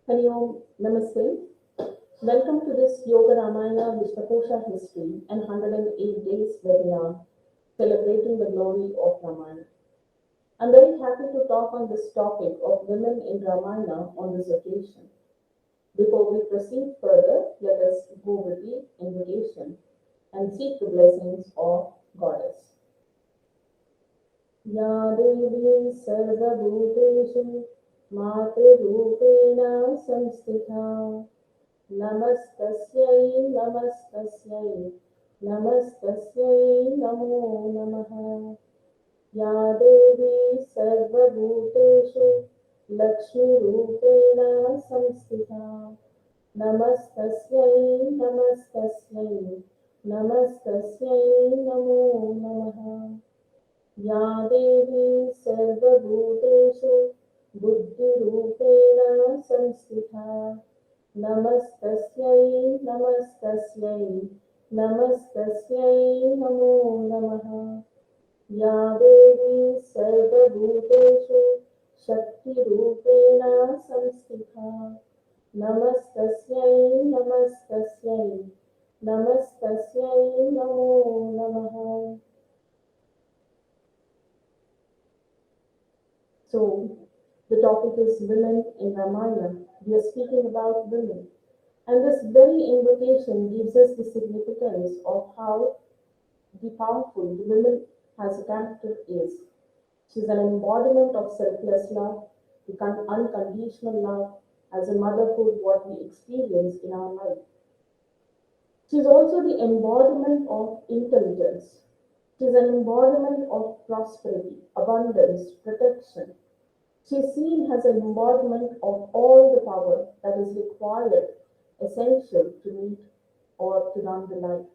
Hari Om, Namaste. Welcome to this Yoga Ramayana Vishwakosha History and 108 Days webinar celebrating the glory of Ramayana. I'm very happy to talk on this topic of women in Ramayana on this occasion. Before we proceed further, let us go with the invocation and seek the blessings of Goddess. या देवी सर्वभूतेषु मातृरूपेण संस्थिता नमस्तस्यै नमस्तस्यै नमस्तस्यै नमो नमः या देवी सर्वभूतेषु लक्ष्मीरूपेण संस्थिता नमस्तस्यै नमस्तस्यै नमस्तस्यै नमो नमः या देवी सर्वभूतेषु बुद्धिरूपेण संस्थिता नमस्तस्यै नमस्तस्यै नमस्तस्यै नमो नमः या देवी सर्वभूतेषु शक्तिरूपेण संस्थिता नमस्तस्यै नमस्तस्यै नमस्तस्यै नमो नमः. So, the topic is women in Ramayana. We are speaking about women. And this very invocation gives us the significance of how the powerful the woman as a character is. She's an embodiment of selfless love, the unconditional love, as a motherhood, what we experience in our life. She's also the embodiment of intelligence. She's an embodiment of prosperity, abundance, protection. She's seen as an embodiment of all the power that is required, essential to meet or to run the life.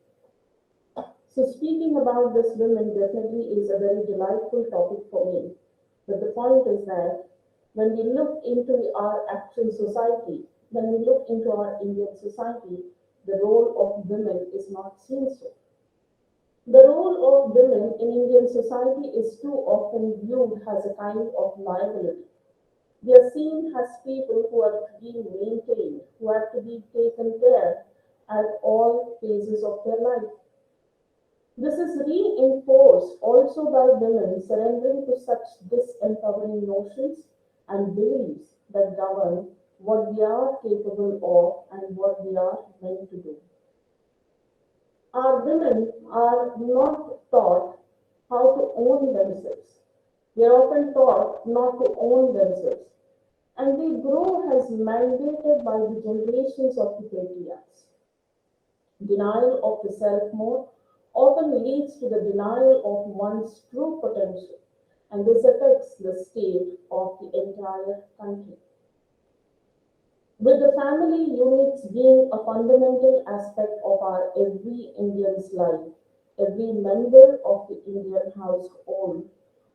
So speaking about this women definitely is a very delightful topic for me. But the point is that when we look into our actual society, when we look into our Indian society, the role of women is not seen so. The role of women in Indian society is too often viewed as a kind of liability. They are seen as people who are to be maintained, who have to be taken care at all phases of their life. This is reinforced also by women surrendering to such disempowering notions and beliefs that govern what we are capable of and what we are meant to do. Our women are not taught how to own themselves. They are often taught not to own themselves. And they grow as mandated by the generations of the patriarchs. Denial of the self more often leads to the denial of one's true potential, and this affects the state of the entire country. With the family units being a fundamental aspect of our every Indian's life, every member of the Indian household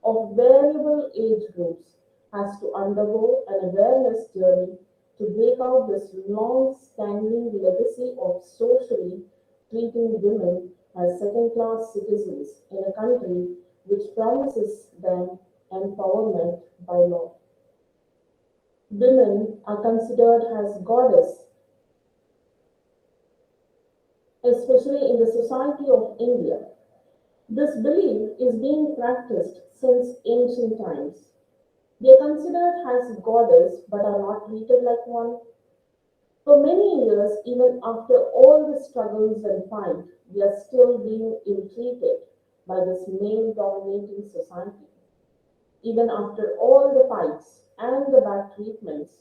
of variable age groups has to undergo an awareness journey to break out this long-standing legacy of socially treating women as second-class citizens in a country which promises them empowerment by law. Women are considered as goddess, especially in the society of India. This belief is being practiced since ancient times. They are considered as goddess but are not treated like one. For many years, even after all the struggles and fight, we are still being ill-treated by this male-dominating society. Even after all the fights and the bad treatments,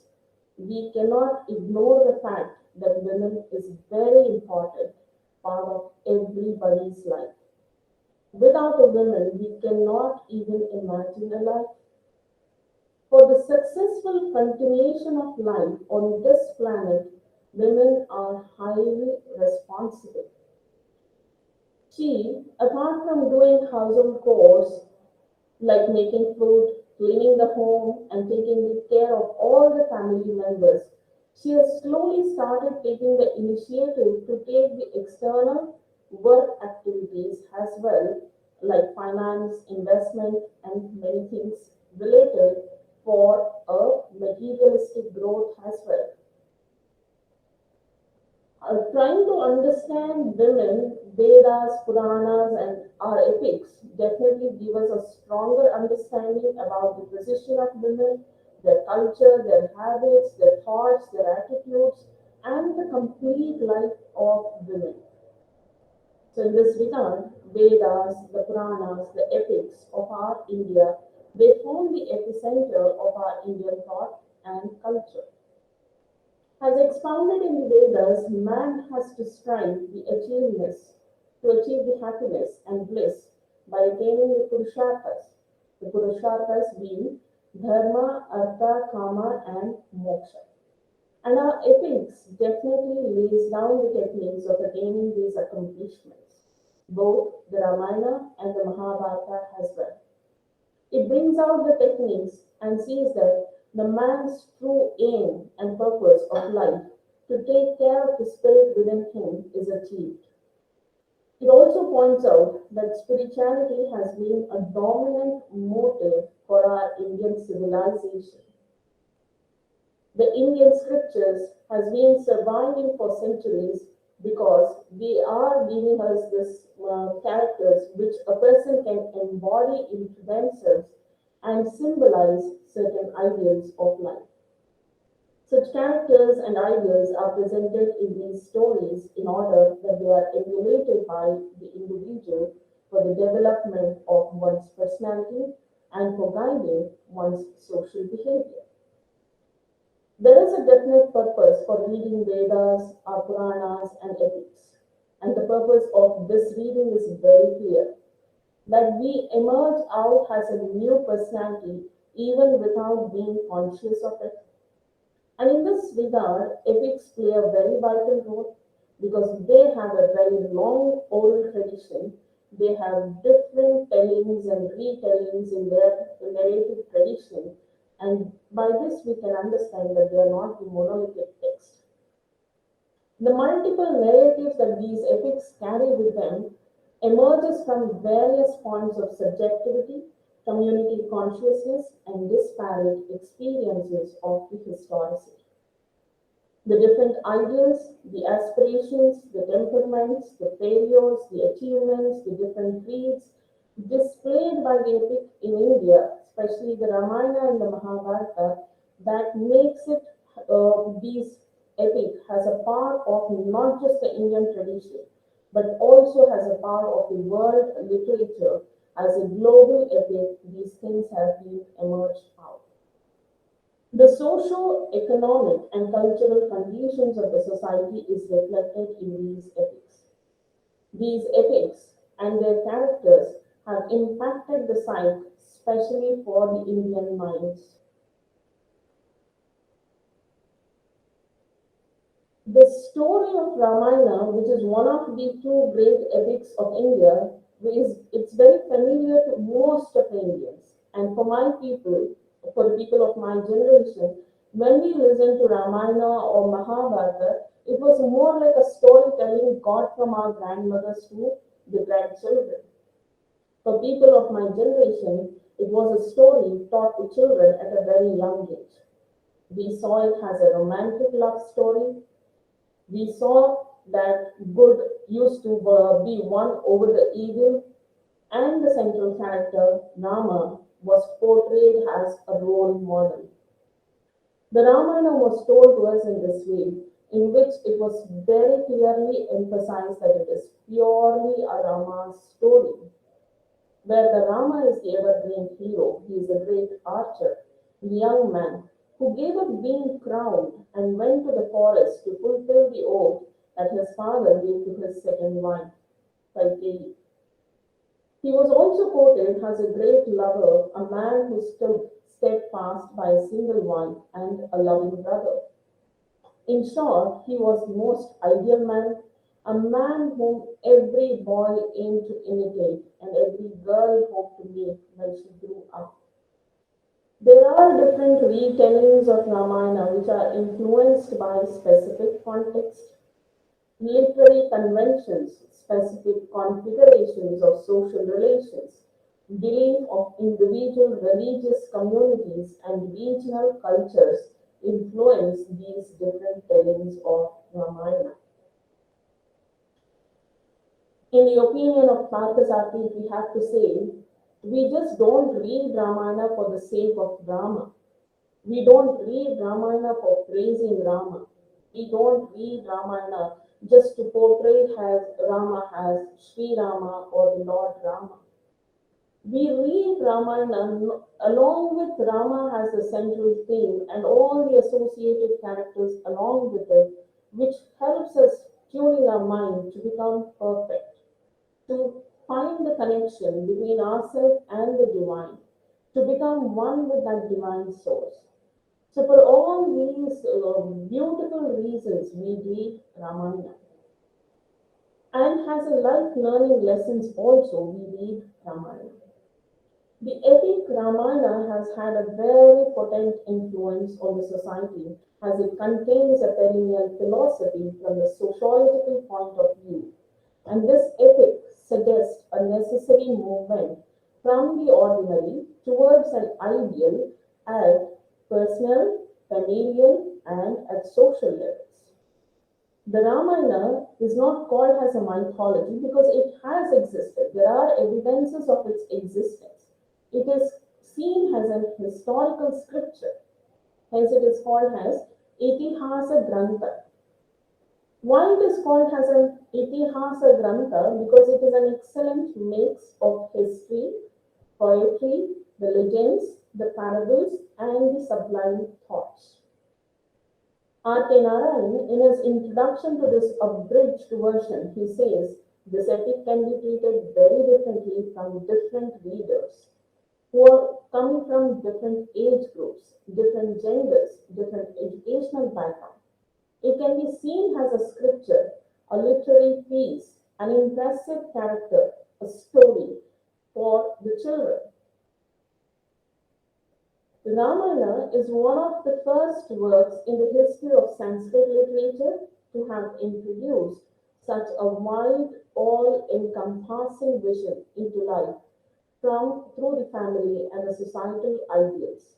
we cannot ignore the fact that women is very important part of everybody's life. Without a woman, we cannot even imagine a life. For the successful continuation of life on this planet, women are highly responsible. She, apart from doing household chores like making food, cleaning the home, and taking care of all the family members, she has slowly started taking the initiative to take the external work activities as well, like finance, investment, and many things related for a materialistic growth as well. Trying to understand women, Vedas, Puranas, and our epics definitely give us a stronger understanding about the position of women, their culture, their habits, their thoughts, their attitudes, and the complete life of women. So, in this regard, Vedas, the Puranas, the epics of our India, they form the epicenter of our Indian thought and culture. As expounded in the Vedas, man has to strive to achieve the happiness and bliss by attaining the Purusharthas. The Purusharthas being Dharma, Artha, Kama, and Moksha. And our epics definitely lays down the techniques of attaining these accomplishments. Both the Ramayana and the Mahabharata as well. It brings out the techniques and sees that the man's true aim and purpose of life to take care of the spirit within him is achieved. It also points out that spirituality has been a dominant motive for our Indian civilization. The Indian scriptures has been surviving for centuries because they are giving us this characters which a person can embody into themselves and symbolize certain ideals of life. Such characters and ideals are presented in these stories in order that they are emulated by the individual for the development of one's personality and for guiding one's social behavior. There is a definite purpose for reading Vedas, our Puranas, and epics. And the purpose of this reading is very clear that we emerge out as a new personality even without being conscious of it. And in this regard, epics play a very vital role because they have a very long oral tradition. They have different tellings and retellings in their narrative tradition. And by this, we can understand that they are not the monolithic text. The multiple narratives that these epics carry with them emerges from various points of subjectivity, community consciousness, and disparate experiences of the historicity. The different ideals, the aspirations, the temperaments, the failures, the achievements, the different creeds displayed by the epic in India, especially the Ramayana and the Mahabharata, that makes it these epic has a part of not just the Indian tradition, but also has a part of the world literature as a global epic. These things have been emerged out. The socio-economic and cultural conditions of the society is reflected in these epics. These epics and their characters have impacted the psyche, especially for the Indian minds. The story of Ramayana, which is one of the two great epics of India, it's very familiar to most of the Indians. And for my people, for the people of my generation, when we listen to Ramayana or Mahabharata, it was more like a storytelling got from our grandmothers to the grandchildren. For people of my generation, it was a story taught to children at a very young age. We saw it as a romantic love story. We saw that good used to be won over the evil, and the central character, Rama, was portrayed as a role model. The Ramayana was told to us in this way, in which it was very clearly emphasized that it is purely a Rama story, where the Rama is the evergreen hero. He is a great archer, a young man who gave up being crowned and went to the forest to fulfill the oath that his father gave to his second wife, Kaikeyi. He was also quoted as a great lover, a man who stood steadfast by a single wife and a loving brother. In short, he was the most ideal man, a man whom every boy aimed to imitate and every girl hoped to meet when she grew up. There are different retellings of Ramayana which are influenced by specific context, literary conventions, specific configurations of social relations, belief of individual religious communities, and regional cultures influence these different tellings of Ramayana. In the opinion of Parthasarathi, if we have to say, we just don't read Ramayana for the sake of drama. We don't read Ramayana for praising Rama. We don't read Ramayana just to portray as Rama as Sri Rama or the Lord Rama. We read Ramayana along with Rama as the central theme and all the associated characters along with it, which helps us tuning our mind to become perfect, to find the connection between ourselves and the divine, to become one with that divine source. So, for all these beautiful reasons, we read Ramayana. And as a life learning lessons, also, we read Ramayana. The epic Ramayana has had a very potent influence on the society as it contains a perennial philosophy from the sociological point of view. And this epic suggests a necessary movement from the ordinary towards an ideal at personal, familial, and at social levels. The Ramayana is not called as a mythology because it has existed. There are evidences of its existence. It is seen as an historical scripture. Hence, it is called as Itihasa Grantha. Why it is called as an Itihasa Grantha? Because it is an excellent mix of history, poetry, the legends, the parables, and the sublime thoughts. R.K. Narayan, in his introduction to this abridged version, he says this epic can be treated very differently from different readers who are coming from different age groups, different genders, different educational backgrounds. It can be seen as a scripture, a literary piece, an impressive character, a story for the children. The Ramayana is one of the first works in the history of Sanskrit literature to have introduced such a wide, all-encompassing vision into life from through the family and the societal ideals.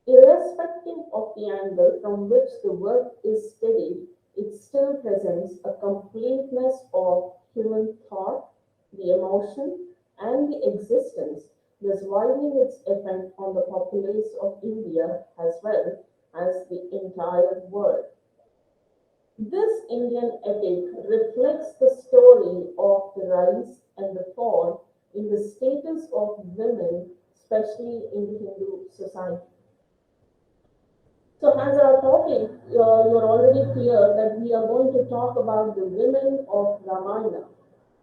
Irrespective of the angle from which the work is studied, it still presents a completeness of human thought, the emotion, and the existence, thus widening its effect on the populace of India as well as the entire world. This Indian epic reflects the story of the rise and the fall in the status of women, especially in the Hindu society. So, as our topic, you're already clear that we are going to talk about the women of Ramayana.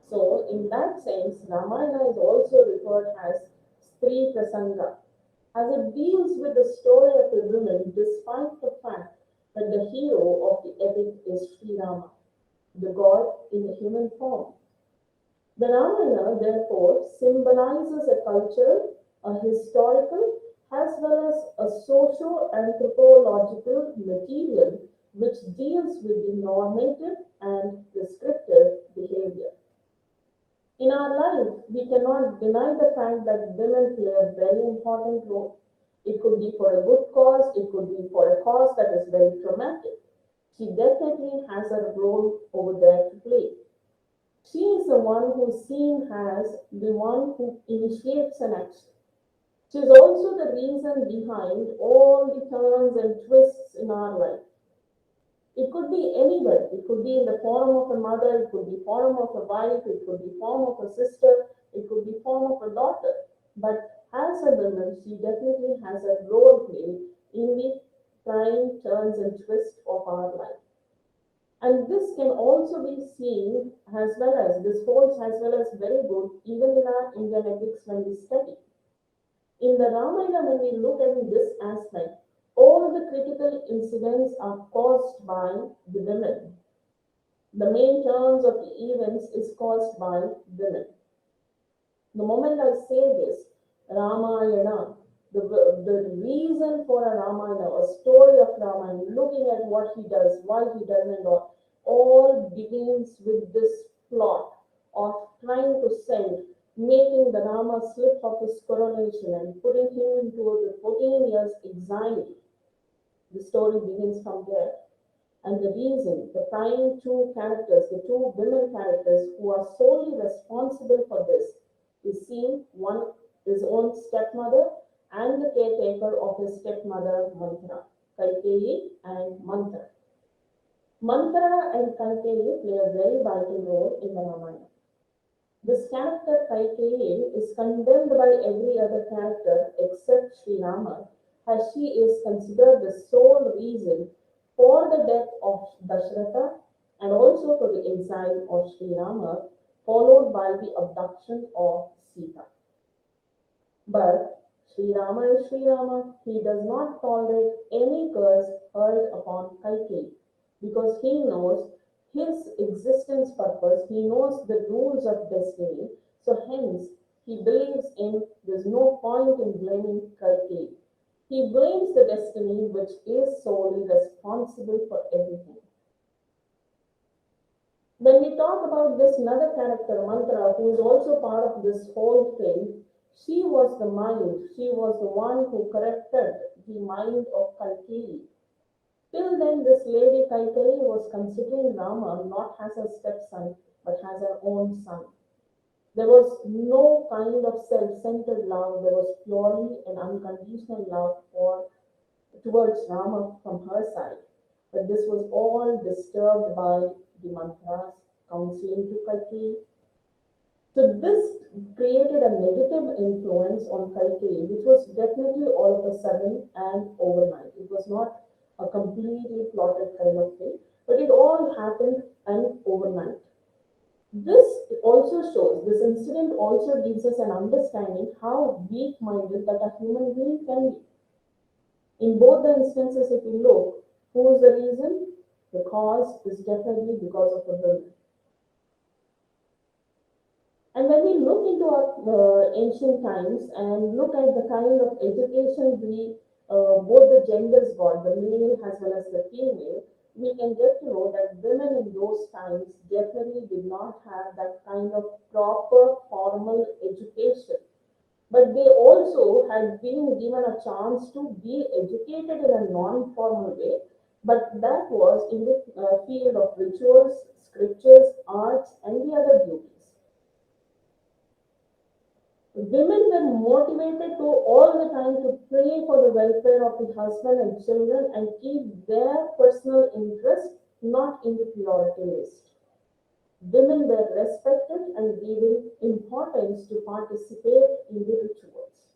So, in that sense, Ramayana is also referred as Stri Prasanga, as it deals with the story of the women despite the fact that the hero of the epic is Sri Rama, the god in the human form. The Ramayana, therefore, symbolizes a cultural, a historical, as well as a socio anthropological material which deals with the normative and prescriptive behavior. In our life, we cannot deny the fact that women play a very important role. It could be for a good cause, it could be for a cause that is very traumatic. She definitely has a role over there to play. She is the one who's seen as the one who initiates an action. She is also the reason behind all the turns and twists in our life. It could be anybody. It could be in the form of a mother, it could be form of a wife, it could be form of a sister, it could be form of a daughter. But as a woman, she definitely has a role play in the prime turns and twists of our life. And this can also be seen as well as this holds as well as very good even in our Indian epics when we study. In the Ramayana, when we look at this aspect, all the critical incidents are caused by the women. The main turns of the events is caused by women. The moment I say this, Ramayana, the reason for a Ramayana, a story of Ramayana, looking at what he does, why he does and all begins with this plot of trying to send, making the Rama slip of his coronation and putting him into the 14 years exile. The story begins from there. And the reason, the prime two characters, the two women characters who are solely responsible for this, is seen one his own stepmother and the caretaker of his stepmother Manthara, Kaikeyi and Manthara. Manthara and Kaikeyi play a very vital role in the Ramayana. This character Kaikeyi is condemned by every other character except Sri Rama, as she is considered the sole reason for the death of Dasharatha and also for the exile of Sri Rama, followed by the abduction of Sita. But Sri Rama is Sri Rama. He does not tolerate any curse hurled upon Kaikeyi because he knows his existence purpose, he knows the rules of destiny, so hence he believes in there's no point in blaming Kaikeyi. He blames the destiny which is solely responsible for everything. When we talk about this another character, Mantra, who is also part of this whole thing, she was the mind, she was the one who corrected the mind of Kalki. Till then, this lady Kaikeyi was considering Rama not as her stepson, but as her own son. There was no kind of self-centered love. There was purely an unconditional love towards Rama from her side. But this was all disturbed by the mantras counseling to Kalki. So this created a negative influence on Kalki, which was definitely all of a sudden and overnight. It was not a completely plotted kind of thing, but it all happened and overnight. This also shows, this incident also gives us an understanding how weak-minded that a human being can be. In both the instances, if you look, who is the reason? The cause is definitely because of the women. And when we look into our ancient times and look at the kind of education both the genders got, the male as well as the female, we can get to know that women in those times definitely did not have that kind of proper formal education. But they also had been given a chance to be educated in a non-formal way, but that was in the field of rituals, scriptures, arts, and the other duties. Women were motivated to all the time to pray for the welfare of the husband and children and keep their personal interest not in the priority list. Women were respected and given importance to participate in the rituals.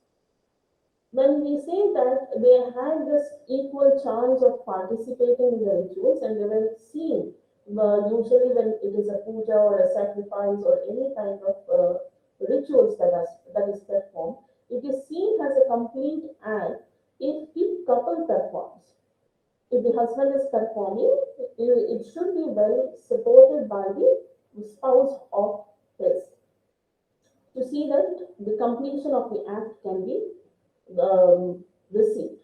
When we say that they had this equal chance of participating in the rituals and they were seen, usually when it is a puja or a sacrifice or any kind of rituals that is performed, it is seen as a complete act if the couple performs. If the husband is performing, it should be well supported by the spouse of his to see that the completion of the act can be received.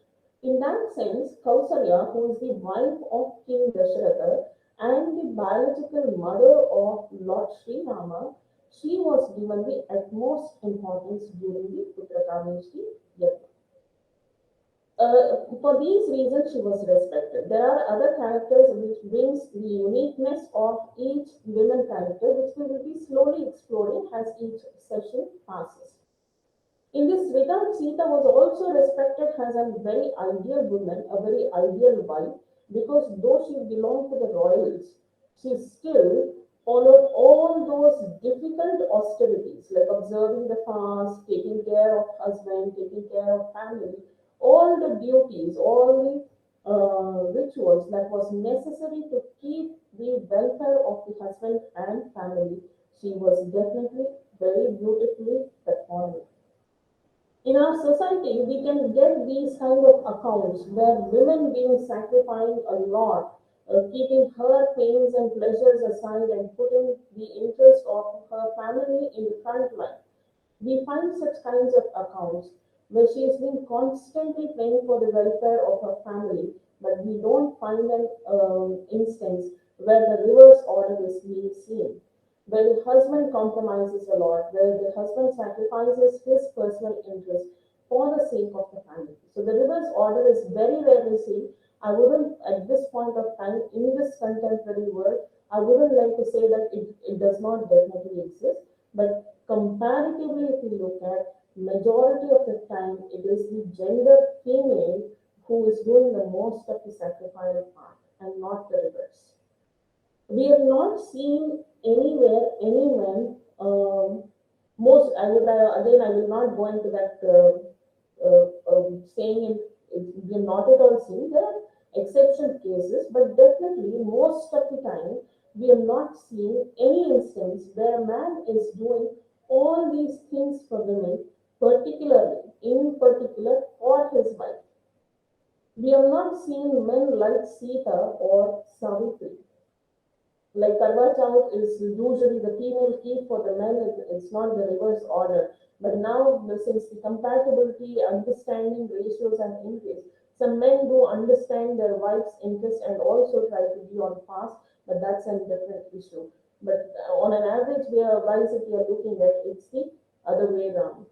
In that sense, Kausalya, who is the wife of King Dasharatha and the biological mother of Lord Sri Rama, she was given the utmost importance during the Putrakameshti yajna. For these reasons, she was respected. There are other characters which brings the uniqueness of each women character, which we will be slowly exploring as each session passes. In this regard, Sita was also respected as a very ideal woman, a very ideal wife, because though she belonged to the royals, she still followed all those difficult austerities like observing the fast, taking care of husband, taking care of family, all the duties, all the rituals that was necessary to keep the welfare of the husband and family. She was definitely very beautifully performed. In our society, we can get these kind of accounts where women being sacrificing a lot, keeping her pains and pleasures aside and putting the interest of her family in the front line. We find such kinds of accounts where she has been constantly praying for the welfare of her family, but we don't find an instance where the reverse order is being seen, where the husband compromises a lot, where the husband sacrifices his personal interest for the sake of the family. So the reverse order is very rarely seen. I wouldn't, at this point of time, in contemporary world, I wouldn't like to say that it does not definitely exist, but comparatively, if you look at majority of the time, it is the gender female who is doing the most of the sacrificial part and not the reverse. We have not seen anywhere anyone most I would again I will not go into that saying we have not at all seen there are exception cases, but definitely most of the time we have not seen any instance where a man is doing all these things for women, particularly in particular for his wife. We have not seen men like Sita or Savitri. Like Karwa Chauth is usually the female key for the men, it's not the reverse order. But now, since the compatibility, understanding ratios have increased, some men do understand their wife's interest and also try to be on fast, but that's a different issue. But on an average, we are wise if we are looking at it's the other way around.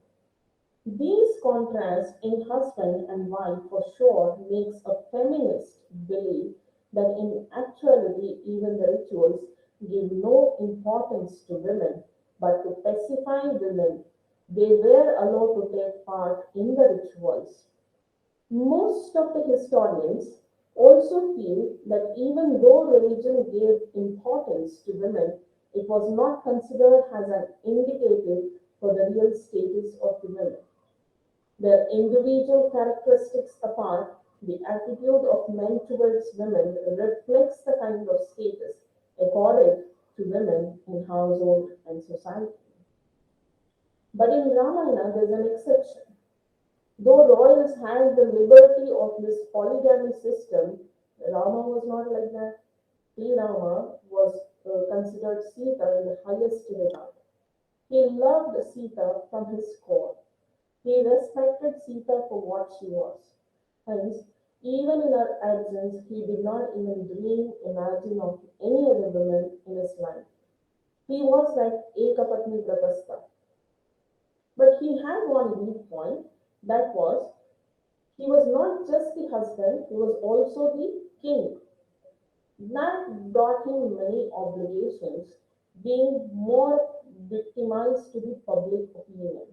These contrasts in husband and wife for sure makes a feminist believe that in actuality even the rituals give no importance to women, but to pacify women, they were allowed to take part in the rituals. Most of the historians also feel that even though religion gave importance to women, it was not considered as an indicative for the real status of the women. Their individual characteristics apart, the attitude of men towards women reflects the kind of status accorded to women in household and society. But in Ramayana, there's an exception. Though royals had the liberty of this polygamy system, Rama was not like that. Sri Rama was considered Sita in the highest regard. He loved Sita from his core. He respected Sita for what she was. Hence, even in her absence, he did not even imagine of any other woman in his life. He was like Ekapatni Pratastha. But he had one weak point, that was, he was not just the husband, he was also the king. That brought him many obligations, being more victimized to the public opinion.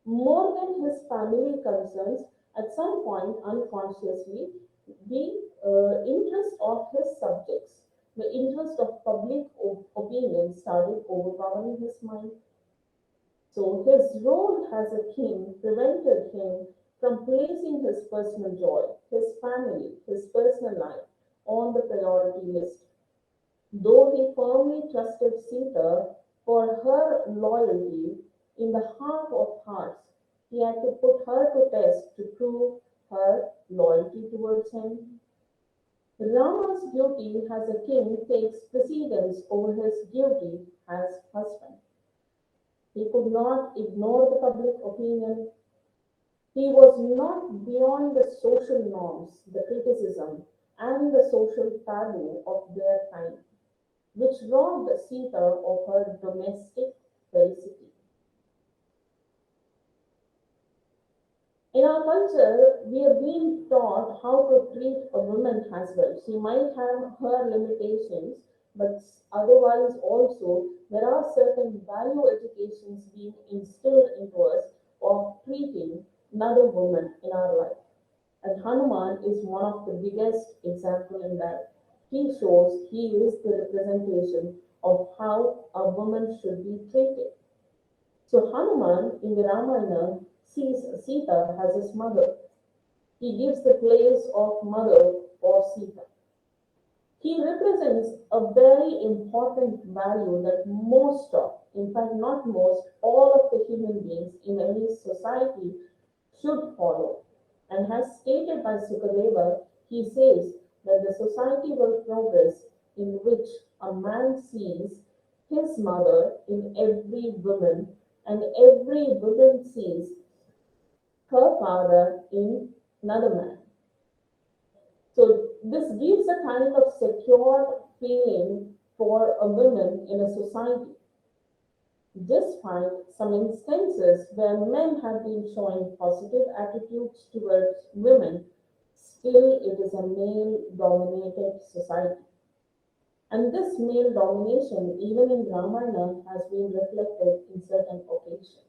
More than his family concerns, at some point unconsciously, the interest of his subjects, the interest of public opinion started overpowering his mind. So his role as a king prevented him from placing his personal joy, his family, his personal life on the priority list. Though he firmly trusted Sita for her loyalty, in the heart of hearts, he had to put her to test to prove her loyalty towards him. Rama's duty as a king takes precedence over his duty as husband. He could not ignore the public opinion. He was not beyond the social norms, the criticism, and the social taboo of their time, which robbed Sita of her domestic felicity. In our culture, we have been taught how to treat a woman as well. She might have her limitations, but otherwise also there are certain value educations being instilled into us of treating another woman in our life. And Hanuman is one of the biggest example in that. He shows he is the representation of how a woman should be treated. So Hanuman in the Ramayana sees Sita as his mother. He gives the place of mother for Sita. He represents a very important value that most of, in fact, not most, all of the human beings in any society should follow. And as stated by Sukadeva, he says that the society will progress in which a man sees his mother in every woman and every woman sees her father in another man. So this gives a kind of secure feeling for a woman in a society. Despite some instances where men have been showing positive attitudes towards women, still it is a male dominated society. And this male domination, even in Ramayana, has been reflected in certain occasions.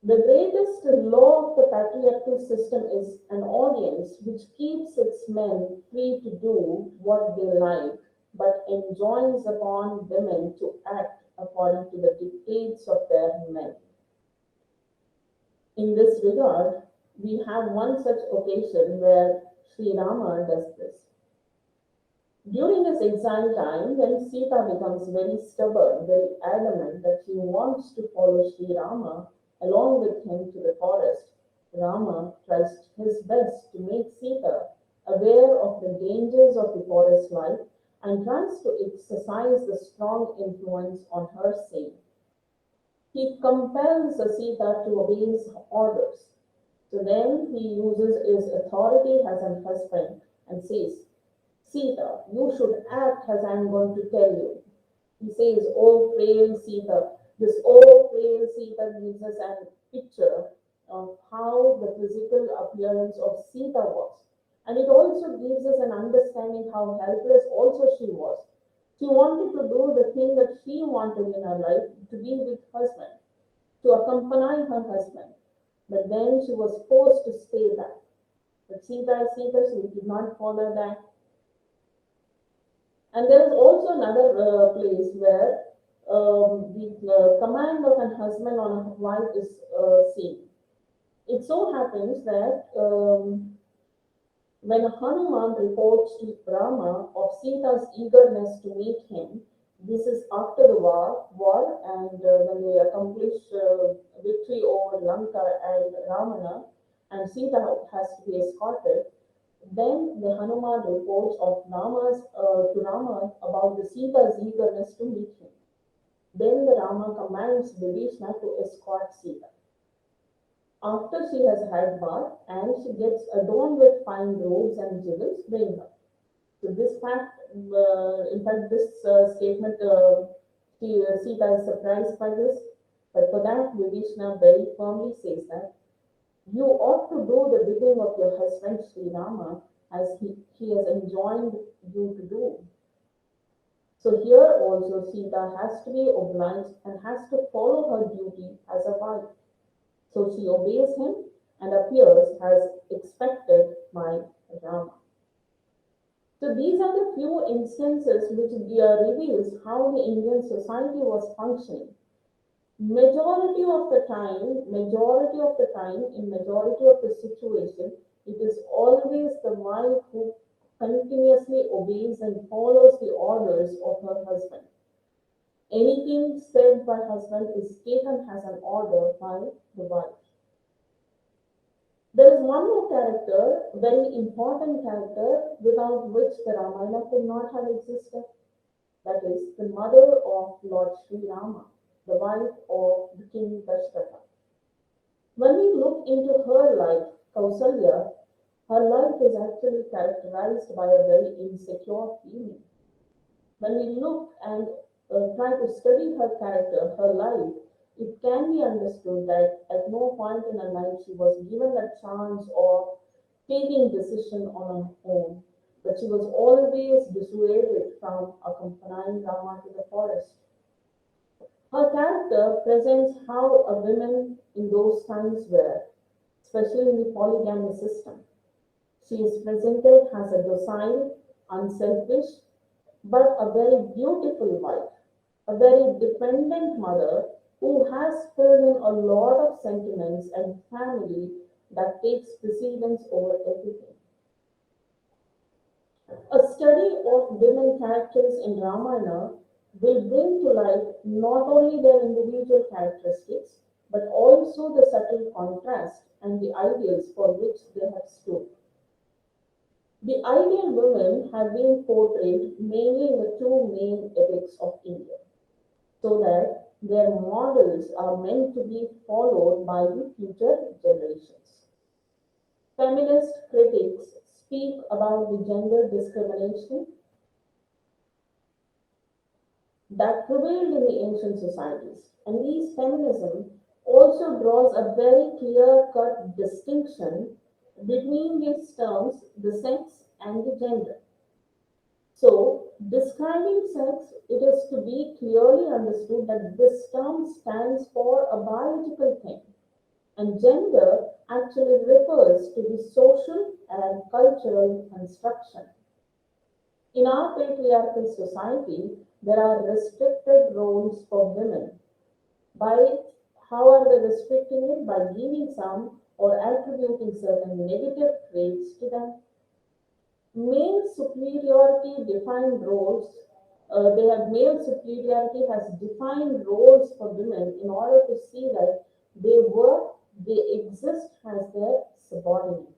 The greatest law of the patriarchal system is an audience which keeps its men free to do what they like, but enjoins upon women to act according to the dictates of their men. In this regard, we have one such occasion where Sri Rama does this. During his exile time, when Sita becomes very stubborn, very adamant that she wants to follow Sri Rama along with him to the forest, Rama tries his best to make Sita aware of the dangers of the forest life and tries to exercise the strong influence on her saying. He compels Sita to obey his orders. So then he uses his authority as an husband and says, Sita, you should act as I'm going to tell you. He says, Oh, frail Sita. This oh, frail Sita gives us a picture of how the physical appearance of Sita was. And it also gives us an understanding how helpless also she was. She wanted to do the thing that she wanted in her life, to be with husband, to accompany her husband. But then she was forced to stay back. But Sita, Sita, she did not follow that. And there is also another place where the command of an husband on a wife is seen. It so happens that when Hanuman reports to Rama of Sita's eagerness to meet him, this is after the war and when they accomplish victory over Lanka and Ravana, and Sita has to be escorted. Then the Hanuman reports of to Rama about the Sita's eagerness to meet him. Then the Rama commands Vibhishana to escort Sita. After she has had bath and she gets adorned with fine robes and jewels, bring her. So this fact, in fact, this statement, Sita is surprised by this, but for that Vibhishana very firmly says that you ought to do the bidding of your husband Sri Rama as he has enjoined you to do. So here also Sita has to be obliged and has to follow her duty as a wife. So she obeys him and appears as expected by Rama. So these are the few instances which reveals how the Indian society was functioning. Majority of the time, in majority of the situation, it is always the wife who continuously obeys and follows the orders of her husband. Anything said by husband is taken as an order by the wife. There is one more character, very important character, without which the Ramayana could not have existed. That is the mother of Lord Sri Rama, the wife of the king Dasharatha. When we look into her life, Kausalya, her life is actually characterized by a very insecure feeling. When we look and try to study her character, her life, it can be understood that at no point in her life she was given a chance of taking decision on her own, but she was always dissuaded from accompanying Rama to the forest. Her character presents how a woman in those times were, especially in the polygamy system. She is presented as a docile, unselfish, but a very beautiful wife, a very dependent mother who has filled in a lot of sentiments and family that takes precedence over everything. A study of women characters in Ramayana will bring to light not only their individual characteristics, but also the subtle contrast and the ideals for which they have stood. The ideal women have been portrayed mainly in the two main epics of India, so that their models are meant to be followed by the future generations. Feminist critics speak about the gender discrimination that prevailed in the ancient societies, and these feminism also draws a very clear-cut distinction between these terms, the sex and the gender. So, describing sex, it is to be clearly understood that this term stands for a biological thing, and gender actually refers to the social and cultural construction. In our patriarchal society, there are restricted roles for women. By how are they restricting it? By giving some or attributing certain negative traits to them. Male superiority defined roles. They have male superiority has defined roles for women in order to see that they work, they exist as their subordinate.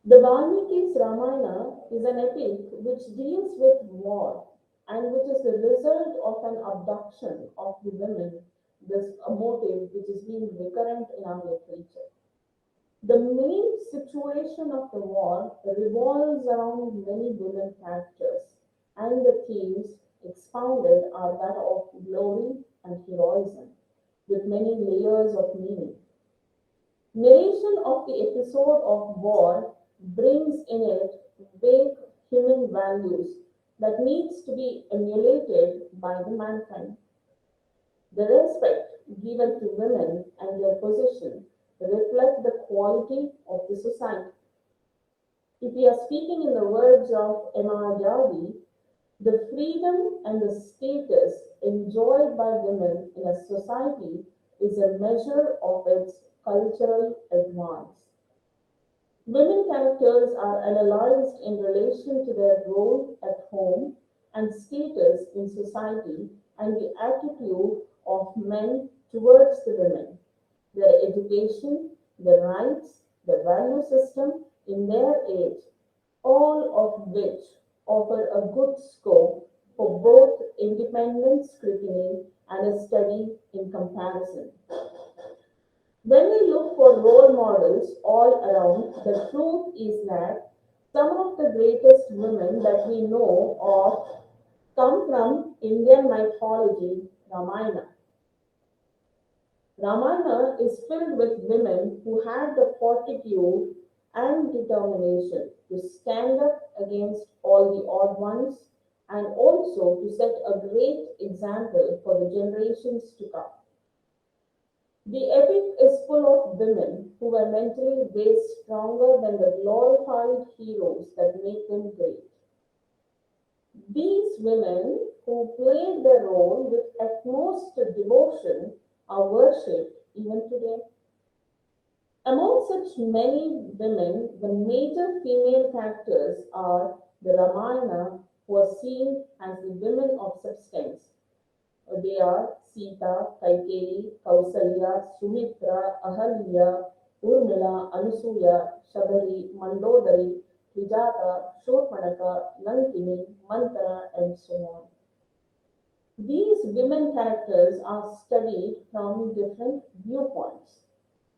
The Valmiki's Ramayana is an epic which deals with war and which is the result of an abduction of the women, this a motive which is being recurrent in our literature. The main situation of the war revolves around many women characters, and the themes expounded are that of glory and heroism, with many layers of meaning. Narration of the episode of war brings in it vague human values that needs to be emulated by the mankind. The respect given to women and their position reflect the quality of the society. If we are speaking in the words of Emma Jarvi, the freedom and the status enjoyed by women in a society is a measure of its cultural advance. Women characters are analyzed in relation to their role at home and status in society and the attitude of men towards the women, their education, their rights, the value system in their age, all of which offer a good scope for both independent scrutiny and a study in comparison. When we look for role models all around, the truth is that some of the greatest women that we know of come from Indian mythology, Ramayana. Ramayana is filled with women who had the fortitude and determination to stand up against all the odd ones and also to set a great example for the generations to come. The epic is full of women who were mentally way stronger than the glorified heroes that make them great. These women who played their role with utmost devotion are worshipped even today. Among such many women, the major female characters are the Ramayana, who are seen as the women of substance. They are Sita, Kaikeyi, Kausalya, Sumitra, Ahalya, Urmila, Anusuya, Shabari, Mandodari, Sujata, Shurpanaka, Nandini, Manthara, and so on. These women characters are studied from different viewpoints.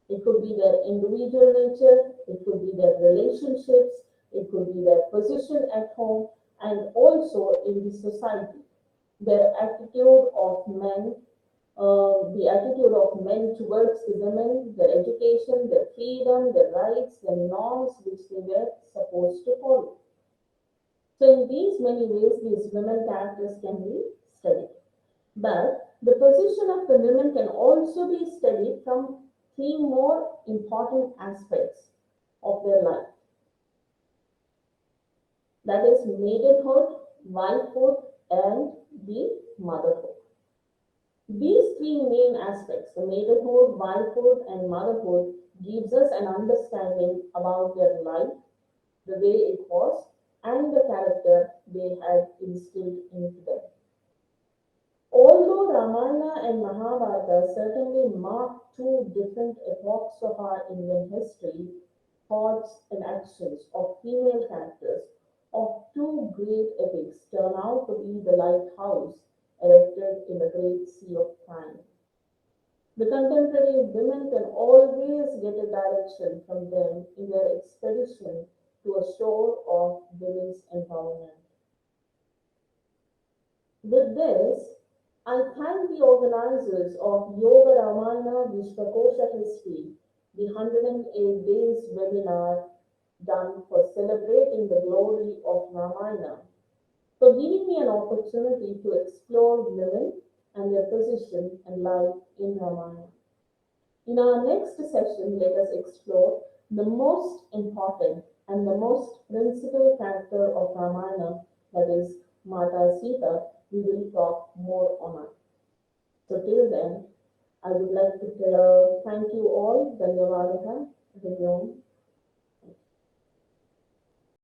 It could be their individual nature, it could be their relationships, it could be their position at home, and also in the society. Their attitude of men, the attitude of men towards the women, their education, their freedom, their rights, their norms which they were supposed to follow. So, in these many ways, these women characters can be studied. But the position of the women can also be studied from three more important aspects of their life, that is, maidenhood, wifehood, and the motherhood. These three main aspects, the maidenhood, wifehood, and motherhood, gives us an understanding about their life, the way it was, and the character they had instilled into them. Although Ramayana and Mahabharata certainly mark two different epochs of our Indian history, thoughts and actions of female characters of two great epics turn out to be the lighthouse erected in the great sea of time. The contemporary women can always get a direction from them in their expedition to a shore of women's empowerment. With this, I thank the organizers of Yoga Ramayana Vishwakosha History, the 108 Days webinar, done for celebrating the glory of Ramayana, for giving me an opportunity to explore women and their position and life in Ramayana. In our next session, let us explore the most important and the most principal character of Ramayana, that is Mata Sita. We will talk more on it. So till then, I would like to thank you all. Dhanyavadaha. Hariom.